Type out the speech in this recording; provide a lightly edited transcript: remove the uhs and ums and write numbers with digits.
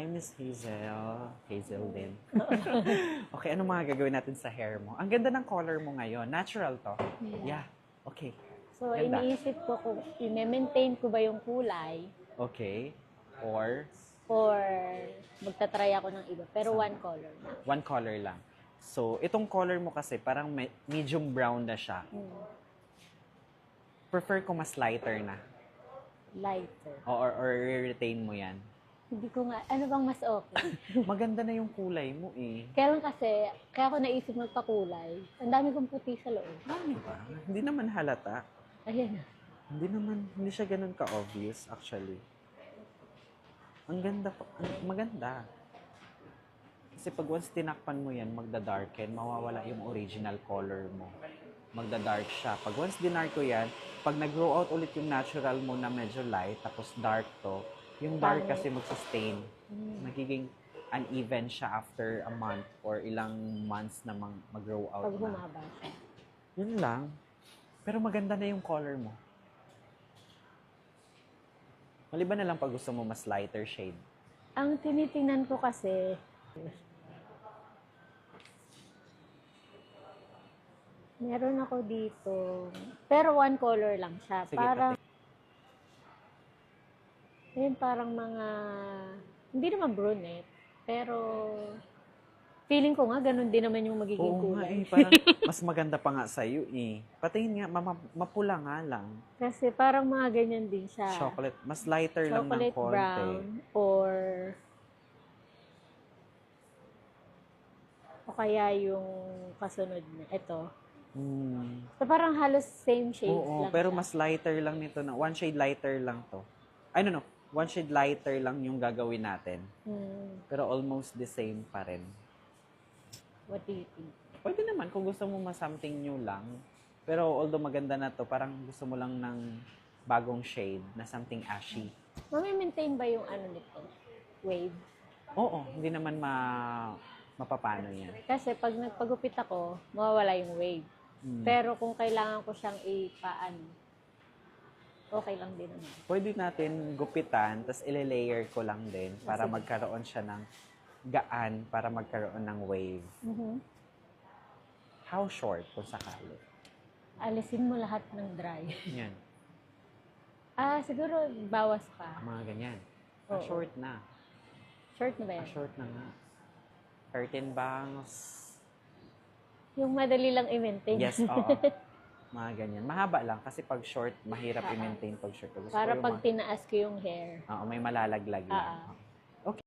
Hi, Miss Hazel. Hazel din. Okay, ano mga gagawin natin sa hair mo? Ang ganda ng color mo ngayon. Natural to. Yeah. Okay. So, Ganda. iniisip ko kung i-maintain ko ba yung kulay Okay. Or or magta-try ako ng iba. Pero Sama. one color na. one color lang. So, itong color mo kasi parang medium brown na siya. Prefer ko mas lighter na. Lighter. Or retain mo yan. Hindi ko nga, ano bang mas okay? Maganda na yung kulay mo eh. Kaya lang kasi, kaya ako naisip magpakulay. Ang dami kong puti sa loob. Ano ba? Hindi naman halata. Ayan na. Hindi siya ganun ka-obvious actually. Ang ganda pa, maganda. Kasi pag once tinakpan mo yan, magda-darken, mawawala yung original color mo. Magda-dark siya. Pag once dinark ko yan, pag nag-grow out ulit yung natural mo na medyo light, tapos dark to, yung dark kasi magsustain. Magiging uneven siya after a month or ilang months na mag-grow out Pag na. humaba siya. Yun lang. Pero maganda na yung color mo. Maliban na lang pag gusto mo mas lighter shade. Ang tinitingnan ko kasi, meron ako dito, pero one color lang siya. Sige, Parang, yun, parang mga, hindi naman brunette, pero feeling ko nga, ganun din naman yung magiging Oo nga kulay. eh, parang mas maganda pa nga sa'yo eh. Patingin nga, mapula nga lang. Kasi parang mga ganyan din siya. Chocolate, mas lighter lang ng Chocolate konti. brown or o kaya yung kasunod na ito. So parang halos same shades Oo, lang pero siya. mas lighter lang nito na, one shade lighter lang to. I don't know, one shade lighter lang yung gagawin natin. Pero almost the same pa rin. What do you think? Pwede naman kung gusto mo something new lang. Pero although maganda na to, parang gusto mo lang ng bagong shade na something ashy. Mami-maintain ba yung ano nito? Wave? Oo, hindi naman mapapano yan. Kasi pag nagpagupit ako, mawawala yung wave. Pero kung kailangan ko siyang ipaano, okay lang din naman. Pwede natin gupitan, tapos ile-layer ko lang din para Sige. magkaroon siya ng gaan, para magkaroon ng wave. How short kung sakali? Alisin mo lahat ng dry. Yan, Siguro bawas pa. mga ganyan. Oo. Short na. Short na ba yan? Short na nga. 13 bangs. Yung madali lang i-maintain. Yes, oo. Mga ganyan. Mahaba lang kasi pag short, mahirap i-maintain pag short. Gusto Para ko yung pag tinaas ko yung hair. may malalaglag lang. Ah. Okay.